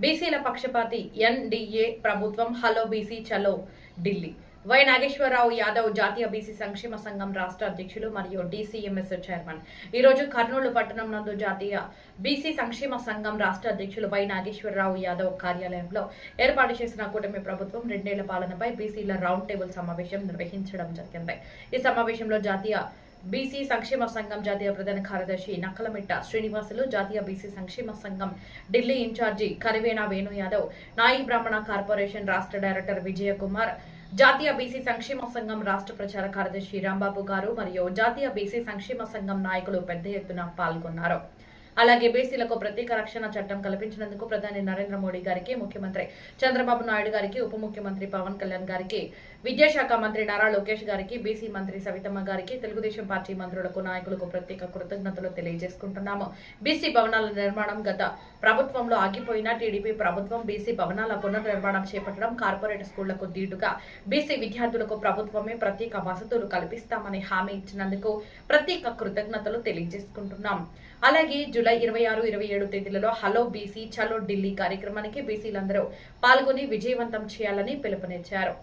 బీసీల పక్షపాతి ఎన్డీఏ ప్రభుత్వం హలో బీసీ చలో ఢిల్లీ. వై నాగేశ్వరరావు యాదవ్ జాతీయ బీసీ సంక్షేమ సంఘం రాష్ట్ర అధ్యక్షులు మరియు డీసీఎంఎస్ చైర్మన్ ఈ రోజు కర్నూలు పట్టణం నందు జాతీయ బీసీ సంక్షేమ సంఘం రాష్ట్ర అధ్యక్షులు వై నాగేశ్వరరావు యాదవ్ కార్యాలయంలో ఏర్పాటు చేసిన కూటమి ప్రభుత్వం 2 ఏళ్ల పాలనపై బీసీల రౌండ్ టేబుల్ సమావేశం నిర్వహించడం జరిగింది. ఈ సమావేశంలో జాతీయ బీసీ సంక్షేమ సంఘం జాతీయ ప్రధాన కార్యదర్శి నక్కలమిట్ట శ్రీనివాసులు, జాతీయ బీసీ సంక్షేమ సంఘం ఢిల్లీ ఇన్ఛార్జి కరివేణ వేణు యాదవ్, నాయి బ్రాహ్మణ కార్పొరేషన్ రాష్ట్ర డైరెక్టర్ విజయకుమార్, జాతీయ బీసీ సంక్షేమ సంఘం రాష్ట్ర ప్రచార కార్యదర్శి రాంబాబు గారు మరియు జాతీయ బీసీ సంక్షేమ సంఘం నాయకులు పెద్ద ఎత్తున పాల్గొన్నారు. అలాగే బీసీలకు ప్రత్యేక రక్షణ చట్టం కల్పించినందుకు ప్రధాని నరేంద్ర మోడీ గారికి, ముఖ్యమంత్రి చంద్రబాబు నాయుడు గారికి, ఉప ముఖ్యమంత్రి పవన్ కళ్యాణ్ గారికి, విద్యాశాఖ మంత్రి నారా లోకేష్ గారికి, బీసీ మంత్రి సవితమ్మ గారికి, తెలుగుదేశం పార్టీ మంత్రులకు, నాయకులకు ప్రత్యేక కృతజ్ఞతలు తెలియజేసుకుంటున్నాము. బీసీ భవనాల నిర్మాణం గత ప్రభుత్వంలో ఆగిపోయిన టీడీపీ ప్రభుత్వం బీసీ భవనాల పునర్నిర్మాణం చేపట్టడం, కార్పొరేట్ స్కూళ్లకు దీటుగా బీసీ విద్యార్థులకు ప్రభుత్వమే ప్రత్యేక వసతులు కల్పిస్తామని హామీ ఇచ్చినందుకు ప్రత్యేక కృతజ్ఞతలు తెలియజేసుకుంటున్నాం. అలాగే జూలై 26, 27 తేదీలలో హలో బీసీ చలో ఢిల్లీ కార్యక్రమానికి బీసీలందరూ పాల్గొని విజయవంతం చేయాలని పిలుపునిచ్చారు.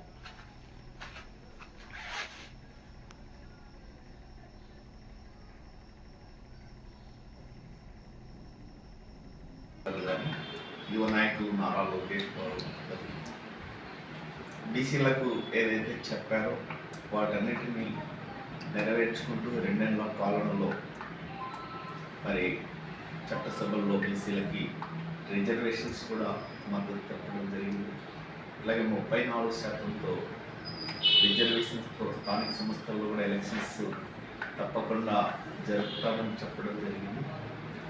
యువ నాయకులు నారా లోకేష్ బీసీలకు ఏదైతే చెప్పారో వాటన్నిటినీ నెరవేర్చుకుంటూ 2 ఏళ్ల పాలనలో మరి చట్టసభల్లో బీసీలకి రిజర్వేషన్స్ కూడా మద్దతు తెప్పడం జరిగింది. అలాగే 34% రిజర్వేషన్స్తో స్థానిక సంస్థల్లో కూడా ఎలక్షన్స్ తప్పకుండా జరుపుతామని చెప్పడం జరిగింది.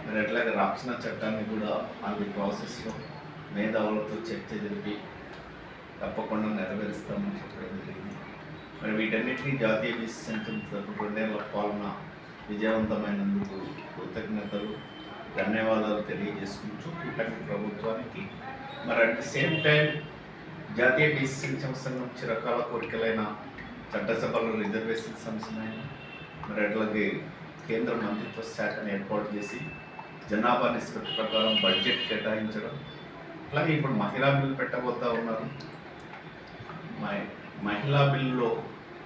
మరి అట్లాగే రక్షణ చట్టాన్ని కూడా అది ప్రాసెస్లో మేధావులతో చర్చ జరిపి తప్పకుండా నెరవేరుస్తామని చెప్పడం జరిగింది. మరి వీటన్నిటినీ జాతీయ బీసీ సంఘం 2 ఏళ్ల పాలన విజయవంతమైనందుకు కృతజ్ఞతలు, ధన్యవాదాలు తెలియజేసుకుంటూ కూటమి ప్రభుత్వానికి మరి అట్ ది సేమ్ టైం జాతీయ బీసీ సంక్షేమ సంఘం చిరకాల కోరికలైన చట్టసభలో రిజర్వేషన్ సంస్థమైన మరి అట్లాగే కేంద్ర మంత్రిత్వ శాఖను ఏర్పాటు చేసి జనాభా నిష్పత్తి ప్రకారం బడ్జెట్ కేటాయించడం, అలాగే ఇప్పుడు మహిళా బిల్లు పెట్టబోతా ఉన్నారు. మహిళా బిల్లులో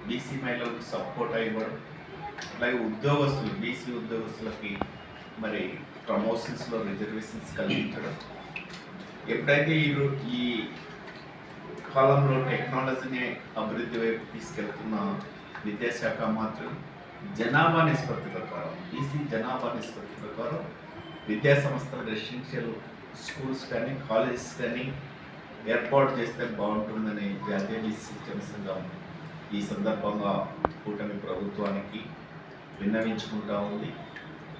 బీసీ మహిళలకు సపోర్ట్ ఇవ్వడం, అలాగే ఉద్యోగస్తులు బీసీ ఉద్యోగస్తులకి మరి ప్రమోషన్స్లో రిజర్వేషన్స్ కల్పించడం. ఎప్పుడైతే ఈ కాలంలో టెక్నాలజీని అభివృద్ధి వైపు తీసుకెళ్తున్న విద్యాశాఖ మాత్రం జనాభా నిష్పత్తి ప్రకారం బీసీ జనాభా నిష్పత్తి ప్రకారం విద్యా సంస్థలు రెసిడెన్షియల్ స్కూల్స్ కానీ కాలేజెస్ కానీ ఏర్పాటు చేస్తే బాగుంటుందని జాతీయ బీసీ సంక్షేమ సంఘం ఈ సందర్భంగా కూటమి ప్రభుత్వానికి విన్నవించుకుంటా ఉంది.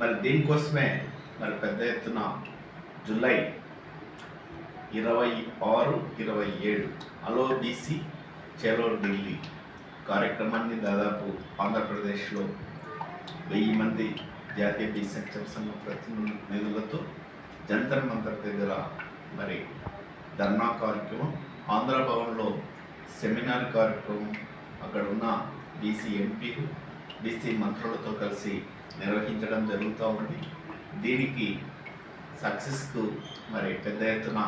మరి దీనికోసమే మరి పెద్ద ఎత్తున జూలై 26, 27 హలో బీసీ చలో ఢిల్లీ కార్యక్రమాన్ని దాదాపు ఆంధ్రప్రదేశ్లో 1000 మంది జాతీయ బీసీ సంక్షేమ సంఘం ప్రతినిధులతో జంతర్ మంతర్ దగ్గర మరి ధర్నా కార్యక్రమం, ఆంధ్ర భవన్లో సెమినార్ కార్యక్రమం, అక్కడ ఉన్న బీసీ ఎంపీలు బీసీ మంత్రులతో కలిసి నిర్వహించడం జరుగుతూ ఉంది. దీనికి సక్సెస్కు మరి పెద్ద ఎత్తున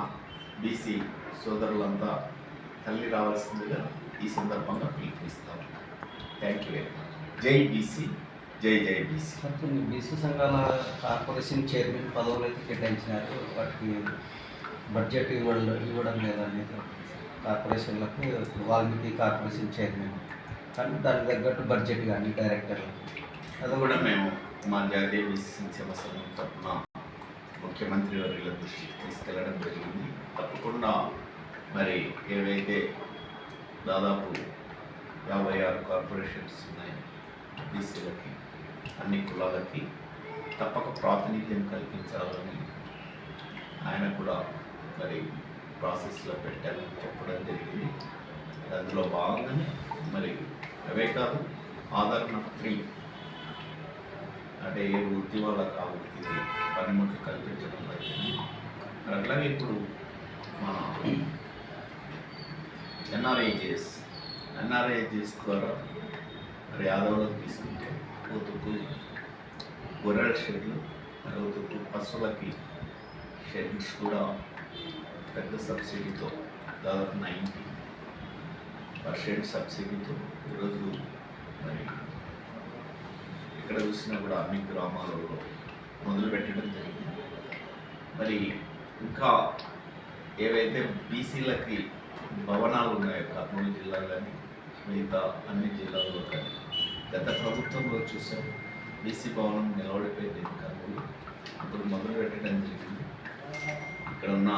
బీసీ సోదరులంతా తల్లి రావాల్సిందిగా ఈ సందర్భంగా పిలుపునిస్తాం. Thank you very much. జై బీసీ, జై జై బీసీ. బీసీ సంఘాల కార్పొరేషన్ చైర్మన్ పదవులు అయితే కేటాయించినారు, వాటికి బడ్జెట్ ఇవ్వడం లేదనేది కార్పొరేషన్లకు. వాల్మీకి కార్పొరేషన్ చైర్మన్ కానీ దానికి తగ్గట్టు బడ్జెట్ కానీ డైరెక్టర్లు అది కూడా మేము మా జాతీయ బీసీ సంక్షేమ సంఘం తరఫున ముఖ్యమంత్రి వర్యుల దృష్టికి తీసుకెళ్లడం జరిగింది. తప్పకుండా మరి ఏవైతే దాదాపు 56 కార్పొరేషన్స్ ఉన్నాయి బీసీలకి, అన్ని కులాలకి తప్పక ప్రాతినిధ్యం కల్పించాలని ఆయన కూడా మరి ప్రాసెస్లో పెట్టాలని చెప్పడం జరిగింది. అందులో భాగంగానే మరి అవే కాదు ఆదరణ 3 అంటే ఏ వృత్తి వాళ్ళకి ఆ వృత్తికి పనిముట్లు కల్పించడం జరిగింది. మరి అట్లాగే ఇప్పుడు మన ఎన్ఆర్ఐజేఎస్ ద్వారా మరి యాదవులకు తీసుకుంటే ఊతుకు గొర్రెల షెడ్లు, మరి ఊతుకు పశువులకి షెడ్స్ కూడా పెద్ద సబ్సిడీతో దాదాపు 90% సబ్సిడీతో ఈరోజు మరి ఎక్కడ చూసినా కూడా అన్ని గ్రామాలలో మొదలు పెట్టడం జరిగింది. మరి ఇంకా ఏవైతే బీసీలకి భవనాలు ఉన్నాయో కర్నూలు జిల్లాలోని మిగతా అన్ని జిల్లాల్లో కానీ గత ప్రభుత్వంలో చూసాం బీసీ భవనం నిలబడిపోయింది కర్నూలు. ఇప్పుడు మొదలు పెట్టడం జరిగింది. ఇక్కడ ఉన్న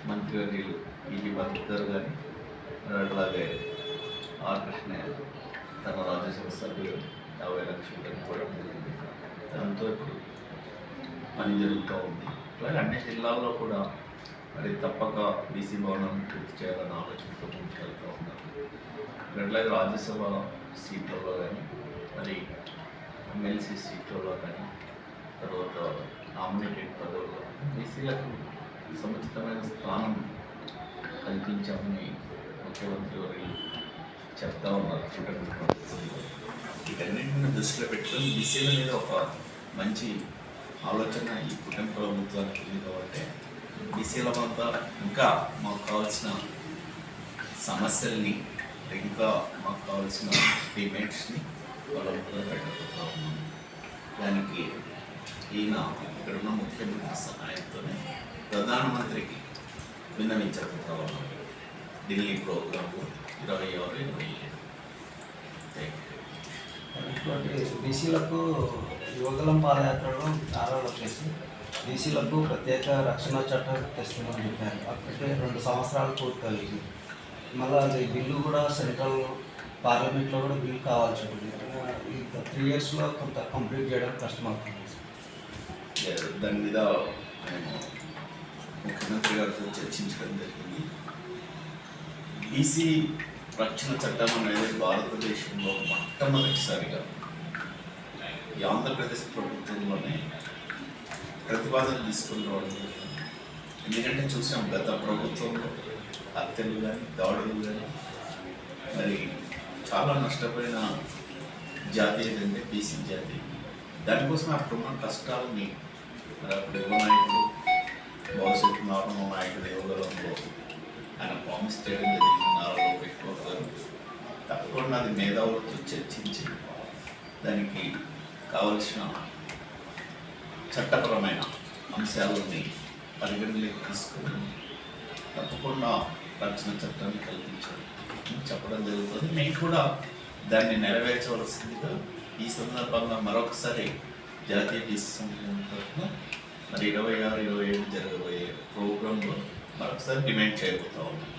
మంత్రివర్యులు ఈవి భద్రగారు కానీ అలాగే ఆర్ కృష్ణయ్య తన రాజ్యసభ సభ్యులు 50 లక్షలు ఇవ్వడం జరిగింది. దాంతో ఇప్పుడు పని జరుగుతూ ఉంది. అలాగే అన్ని జిల్లాల్లో కూడా మరి తప్పక బీసీ భవనాన్ని పూర్తి చేయాలన్న ఆలోచనతో ముందుకెళ్తూ ఉన్నారు. అట్లాగే రాజ్యసభ సీట్లలో కానీ మరి ఎమ్మెల్సీ సీట్లలో కానీ తర్వాత నామినేటెడ్ పదవుల్లో బీసీలకు సముచితమైన స్థానం కల్పించామని ముఖ్యమంత్రి వారు చెప్తా ఉన్నారు. వీటన్నింటిని దృష్టిలో పెట్టుకొని బీసీల మీద ఒక మంచి ఆలోచన ఈ కుటుంబ ప్రభుత్వానికి ఉంది. కాబట్టి బీసీల వద్ద ఇంకా మాకు కావాల్సిన సమస్యల్ని ఇంకా మాకు కావాల్సిన డిమాండ్స్ని వాళ్ళ ముందు పెట్టబోతా ఉన్నాం. దానికి ఈయన ఇక్కడున్న ముఖ్యమంత్రి సహాయంతోనే ప్రధానమంత్రికి విన్నవించబోతా ఉన్నాం. ఢిల్లీ ప్రోగ్రాంలో 26-27. ఇటువంటి బీసీలకు యువగలం పాదయాత్రలో ఆరోగ్య చేసి బీసీలకు ప్రత్యేక రక్షణ చట్టం తెస్తుందని చెప్పారు. అప్పటికే 2 సంవత్సరాలు పూర్తయింది. మళ్ళీ అది బిల్లు కూడా సెంట్రల్ పార్లమెంట్లో కూడా బిల్లు కావాల్సి ఉంటుంది. ఇంకా 3 yearsలో కొంత కంప్లీట్ చేయడం కష్టమవుతుంది. దాని మీద మేము ముఖ్యమంత్రి గారితో చర్చించడం జరిగింది. బీసీ రక్షణ చట్టం అనేది భారతదేశంలో మొట్టమొదటిసారిగా ఈ ఆంధ్రప్రదేశ్ ప్రభుత్వంలోనే ప్రతిపాదన తీసుకుని రావడం జరిగింది. ఎందుకంటే చూసాం గత ప్రభుత్వంలో హత్యలు కానీ దాడులు కానీ మరి చాలా నష్టపోయిన జాతి ఏదంటే బీసీ జాతి. దానికోసం అప్పుడున్న కష్టాలని మరి అప్పుడు యువ నాయకుడు భవిష్యత్తు నారాయణ నాయకుడు యువగలంలో ఆయన ప్రామిస్ చేయడం జరిగింది. నారా లోకేష్ బాబు గారు తప్పకుండా అది మేధావులతో చర్చించి దానికి కావలసిన చట్టపరమైన అంశాలని పరిగణలోకి తీసుకుని తప్పకుండా రక్షణ చట్టాన్ని కల్పించాలి చెప్పడం జరుగుతుంది. మేము కూడా దాన్ని నెరవేర్చవలసిందిగా ఈ సందర్భంగా మరొకసారి జాతీయ బీసీ సంఘం తరఫున మరి 26-27 జరగబోయే ప్రోగ్రాంలో మరొకసారి డిమాండ్ చేయబోతా ఉన్నాం.